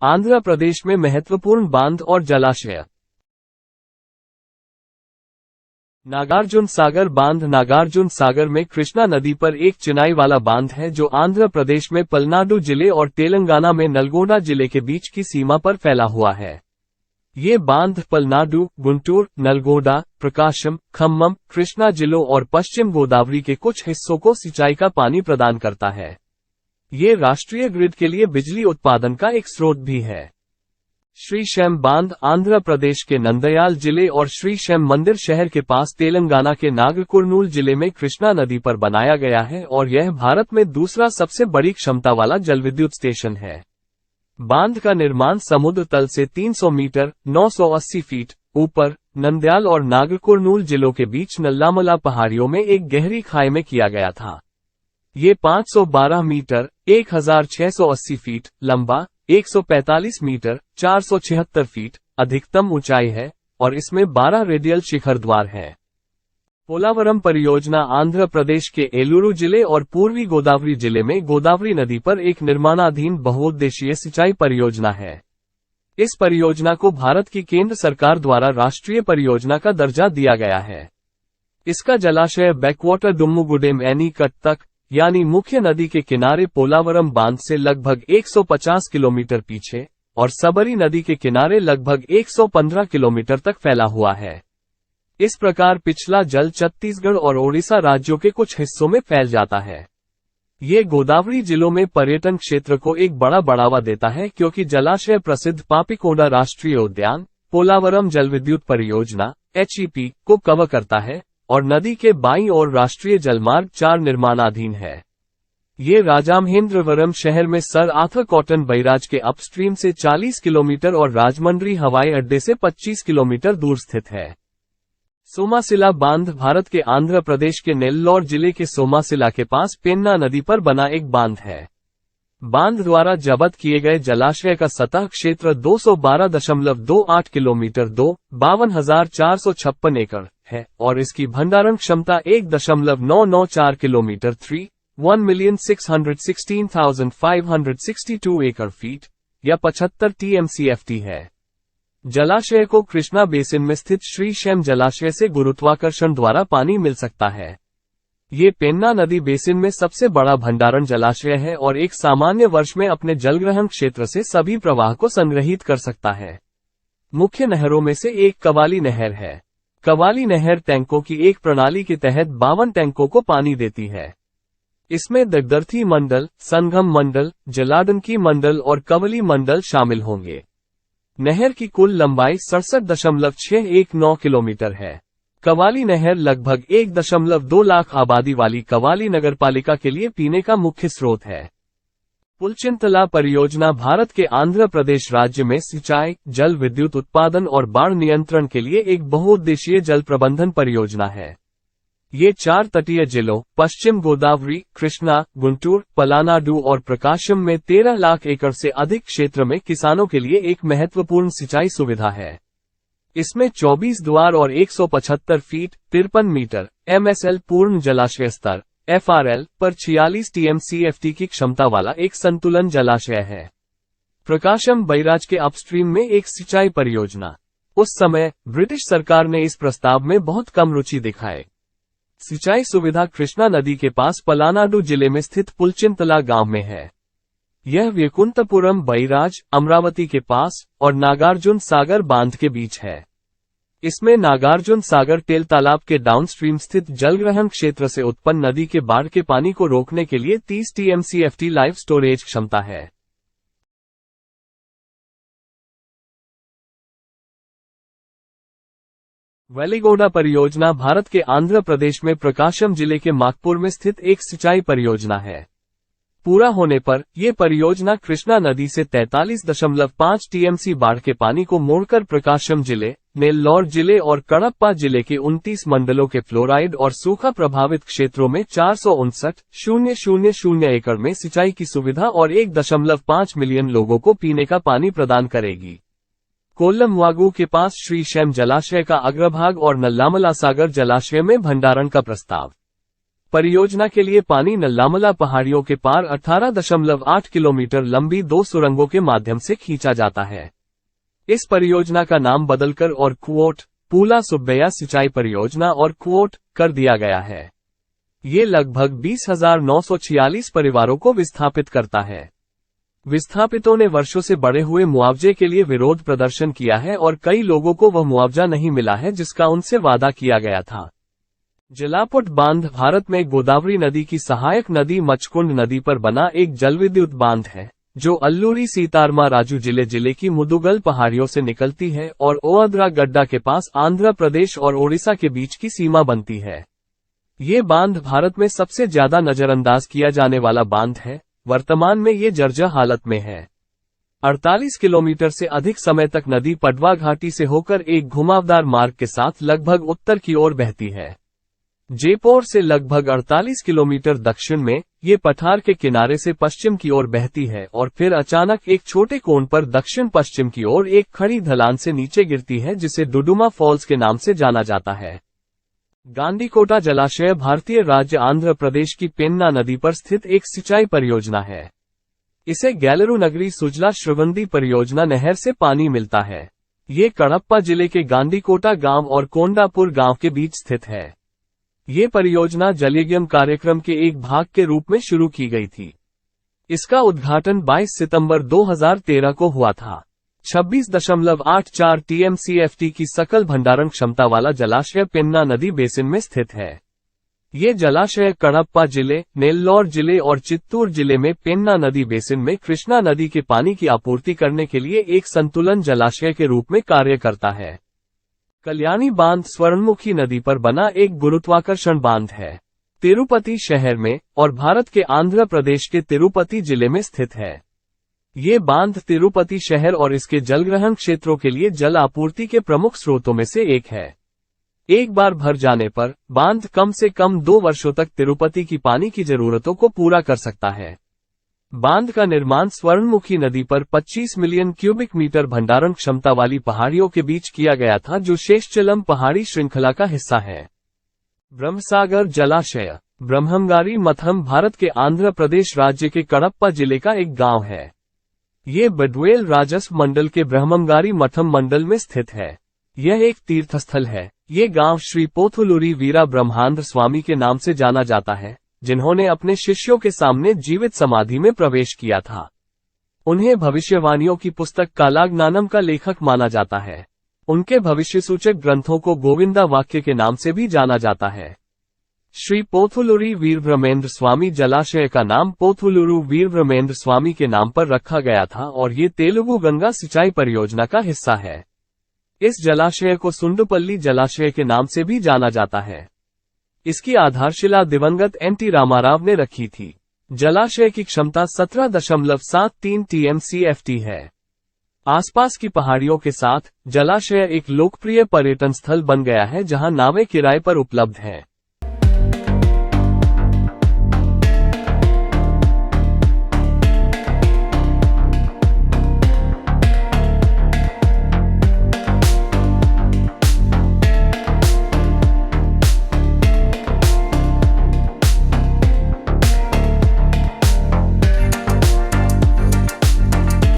आंध्र प्रदेश में महत्वपूर्ण बांध और जलाशय। नागार्जुन सागर बांध। नागार्जुन सागर में कृष्णा नदी पर एक चिनाई वाला बांध है जो आंध्र प्रदेश में पलनाडु जिले और तेलंगाना में नलगोंडा जिले के बीच की सीमा पर फैला हुआ है। ये बांध पलनाडु, गुंटूर, नलगोंडा, प्रकाशम, खम्मम, कृष्णा जिलों और पश्चिम गोदावरी के कुछ हिस्सों को सिंचाई का पानी प्रदान करता है। ये राष्ट्रीय ग्रिड के लिए बिजली उत्पादन का एक स्रोत भी है। श्रीशैम बांध आंध्र प्रदेश के नंदयाल जिले और श्रीशैम मंदिर शहर के पास तेलंगाना के नागरकुर्नूल जिले में कृष्णा नदी पर बनाया गया है और यह भारत में दूसरा सबसे बड़ी क्षमता वाला जलविद्युत स्टेशन है। बांध का निर्माण समुद्र तल से 300 मीटर 980 फीट ऊपर नंदयाल और नागरकुर्नूल जिलों के बीच नल्लामला पहाड़ियों में एक गहरी खाई में किया गया था। ये 512 मीटर 1680 फीट लंबा, 145 मीटर 476 फीट अधिकतम ऊंचाई है और इसमें 12 रेडियल शिखर द्वार हैं। पोलावरम परियोजना आंध्र प्रदेश के एलुरु जिले और पूर्वी गोदावरी जिले में गोदावरी नदी पर एक निर्माणाधीन बहुउद्देशीय सिंचाई परियोजना है। इस परियोजना को भारत की केंद्र सरकार द्वारा राष्ट्रीय परियोजना का दर्जा दिया गया है। इसका जलाशय बैकवाटर दुम्मुगुडेम एनीकट तक यानी मुख्य नदी के किनारे पोलावरम बांध से लगभग 150 किलोमीटर पीछे और सबरी नदी के किनारे लगभग 115 किलोमीटर तक फैला हुआ है। इस प्रकार पिछला जल छत्तीसगढ़ और ओडिशा राज्यों के कुछ हिस्सों में फैल जाता है। ये गोदावरी जिलों में पर्यटन क्षेत्र को एक बड़ा बढ़ावा देता है क्योंकि जलाशय प्रसिद्ध पापिकोंडा राष्ट्रीय उद्यान, पोलावरम जलविद्युत परियोजना (HEP) को कवर करता है और नदी के बाईं ओर राष्ट्रीय जलमार्ग 4 निर्माणाधीन है। ये राजामहेंद्रवरम शहर में सर आर्थर कॉटन बैराज के अपस्ट्रीम से 40 किलोमीटर और राजमंड्री हवाई अड्डे से 25 किलोमीटर दूर स्थित है। सोमासिला बांध भारत के आंध्र प्रदेश के नेल्लौर जिले के सोमासिला के पास पेन्ना नदी पर बना एक बांध है। बांध द्वारा जब्त किए गए जलाशय का सतह क्षेत्र 212.28 किलोमीटर 52,456 एकड़ है और इसकी भंडारण क्षमता 1.994 किलोमीटर 1,616,562 एकड़ फीट या 75 TMCFT है। जलाशय को कृष्णा बेसिन में स्थित श्रीशैम जलाशय से गुरुत्वाकर्षण द्वारा पानी मिल सकता है। ये पेन्ना नदी बेसिन में सबसे बड़ा भंडारण जलाशय है और एक सामान्य वर्ष में अपने जलग्रहण क्षेत्र से सभी प्रवाह को संग्रहित कर सकता है। मुख्य नहरों में से एक कवाली नहर है। कवाली नहर टैंकों की एक प्रणाली के तहत 52 टैंकों को पानी देती है। इसमें दगदर्थी मंडल, संगम मंडल, जलाडनकी मंडल और कवली मंडल शामिल होंगे। नहर की कुल लंबाई 67.619 किलोमीटर है। कवाली नहर लगभग 1.2 लाख आबादी वाली कवाली नगरपालिका के लिए पीने का मुख्य स्रोत है। पुलचिंतला परियोजना भारत के आंध्र प्रदेश राज्य में सिंचाई, जल विद्युत उत्पादन और बाढ़ नियंत्रण के लिए एक बहुउद्देशीय जल प्रबंधन परियोजना है। ये 4 तटीय जिलों पश्चिम गोदावरी, कृष्णा, गुंटूर, पलानाडु और प्रकाशम में 13 लाख एकड़ से अधिक क्षेत्र में किसानों के लिए एक महत्वपूर्ण सिंचाई सुविधा है। इसमें 24 द्वार और 175 फीट 53 मीटर MSL पूर्ण जलाशय स्तर FRL पर 46 TMCFT की क्षमता वाला एक संतुलन जलाशय है। प्रकाशम बैराज के अपस्ट्रीम में एक सिंचाई परियोजना। उस समय ब्रिटिश सरकार ने इस प्रस्ताव में बहुत कम रुचि दिखाई। सिंचाई सुविधा कृष्णा नदी के पास पलानाडु जिले में स्थित पुलचिंतला गांव में है। यह वैकुंठपुरम बैराज, अमरावती के पास और नागार्जुन सागर बांध के बीच है। इसमें नागार्जुन सागर टेल तालाब के डाउनस्ट्रीम स्थित जलग्रहण क्षेत्र से उत्पन्न नदी के बाढ़ के पानी को रोकने के लिए 30 TMCFT लाइव स्टोरेज क्षमता है। वेलिगोंडा परियोजना भारत के आंध्र प्रदेश में प्रकाशम जिले के माकपुर में स्थित एक सिंचाई परियोजना है। पूरा होने पर यह परियोजना कृष्णा नदी से 43.5 TMC बाढ़ के पानी को मोड़कर प्रकाशम जिले, नेल्लौर जिले और कड़प्पा जिले के 29 मंडलों के फ्लोराइड और सूखा प्रभावित क्षेत्रों में 459,000 एकड़ में सिंचाई की सुविधा और 1.5 मिलियन लोगों को पीने का पानी प्रदान करेगी। कोल्लम वागू के पास श्रीशैम जलाशय का अग्रभाग और नल्लामला सागर जलाशय में भंडारण का प्रस्ताव। परियोजना के लिए पानी नल्लामला पहाड़ियों के पार 18.8 किलोमीटर लंबी 2 सुरंगों के माध्यम से खींचा जाता है। इस परियोजना का नाम बदलकर और कुओट पूला सुब्बैया सिंचाई परियोजना और कुओट कर दिया गया है। ये लगभग 20,946 परिवारों को विस्थापित करता है। विस्थापितों ने वर्षों से बढ़े हुए मुआवजे के लिए विरोध प्रदर्शन किया है और कई लोगों को वह मुआवजा नहीं मिला है जिसका उनसे वादा किया गया था। जलापुट बांध भारत में गोदावरी नदी की सहायक नदी मचकुंड नदी पर बना एक जलविद्युत बांध है, जो अल्लूरी सीतारमा राजू जिले की मुदुगल पहाड़ियों से निकलती है और ओअद्रा गड्डा के पास आंध्र प्रदेश और ओडिशा के बीच की सीमा बनती है। ये बांध भारत में सबसे ज्यादा नजरअंदाज किया जाने वाला बांध है। वर्तमान में ये जर्जर हालत में है। 48 किलोमीटर से अधिक समय तक नदी पडवा घाटी से होकर एक घुमावदार मार्ग के साथ लगभग उत्तर की ओर बहती है। जयपुर से लगभग 48 किलोमीटर दक्षिण में ये पठार के किनारे से पश्चिम की ओर बहती है और फिर अचानक एक छोटे कोण पर दक्षिण पश्चिम की ओर एक खड़ी ढलान से नीचे गिरती है, जिसे डुडुमा फॉल्स के नाम से जाना जाता है। गांडीकोटा जलाशय भारतीय राज्य आंध्र प्रदेश की पेन्ना नदी पर स्थित एक सिंचाई परियोजना है। इसे गैलरू नगरी सुजला श्रवंदी परियोजना नहर से पानी मिलता है। ये कडप्पा जिले के गांडीकोटा गांव और कोंडापुर गांव के बीच स्थित है। ये परियोजना जलयज्ञम कार्यक्रम के एक भाग के रूप में शुरू की गई थी। इसका उद्घाटन 22 सितंबर 2013 को हुआ था। 26.84 TMCFT की सकल भंडारण क्षमता वाला जलाशय पेन्ना नदी बेसिन में स्थित है। ये जलाशय कडप्पा जिले, नेल्लौर जिले और चित्तूर जिले में पेन्ना नदी बेसिन में कृष्णा नदी के पानी की आपूर्ति करने के लिए एक संतुलन जलाशय के रूप में कार्य करता है। कल्याणी बांध स्वर्णमुखी नदी पर बना एक गुरुत्वाकर्षण बांध है। तिरुपति शहर में और भारत के आंध्र प्रदेश के तिरुपति जिले में स्थित है। ये बांध तिरुपति शहर और इसके जलग्रहण क्षेत्रों के लिए जल आपूर्ति के प्रमुख स्रोतों में से एक है। एक बार भर जाने पर बांध कम से कम 2 वर्षों तक तिरुपति की पानी की जरूरतों को पूरा कर सकता है। बांध का निर्माण स्वर्णमुखी नदी पर 25 मिलियन क्यूबिक मीटर भंडारण क्षमता वाली पहाड़ियों के बीच किया गया था, जो शेषचलम पहाड़ी श्रृंखला का हिस्सा है। ब्रह्मसागर जलाशय ब्रह्मंगारी मथम भारत के आंध्र प्रदेश राज्य के कडप्पा जिले का एक गांव है। ये बडवेल राजस्व मंडल के ब्रह्मंगारी मठम मंडल में स्थित है। यह एक तीर्थस्थल है। ये गांव श्री पोथुलूरी वीरा ब्रह्मांध्र स्वामी के नाम से जाना जाता है, जिन्होंने अपने शिष्यों के सामने जीवित समाधि में प्रवेश किया था। उन्हें भविष्यवाणियों की पुस्तक कालाग्नानम का लेखक माना जाता है। उनके भविष्यसूचक ग्रंथों को गोविंदा वाक्य के नाम से भी जाना जाता है। श्री पोथुलूरी वीरब्रह्मेंद्र स्वामी जलाशय का नाम पोथुलूरू वीरब्रह्मेंद्र स्वामी के नाम पर रखा गया था और ये तेलुगु गंगा सिंचाई परियोजना का हिस्सा है। इस जलाशय को सुंडुपल्ली जलाशय के नाम से भी जाना जाता है। इसकी आधारशिला दिवंगत NT रामाराव ने रखी थी। जलाशय की क्षमता 17.73 TMCFT है। आसपास की पहाड़ियों के साथ जलाशय एक लोकप्रिय पर्यटन स्थल बन गया है, जहां नावें किराए पर उपलब्ध हैं।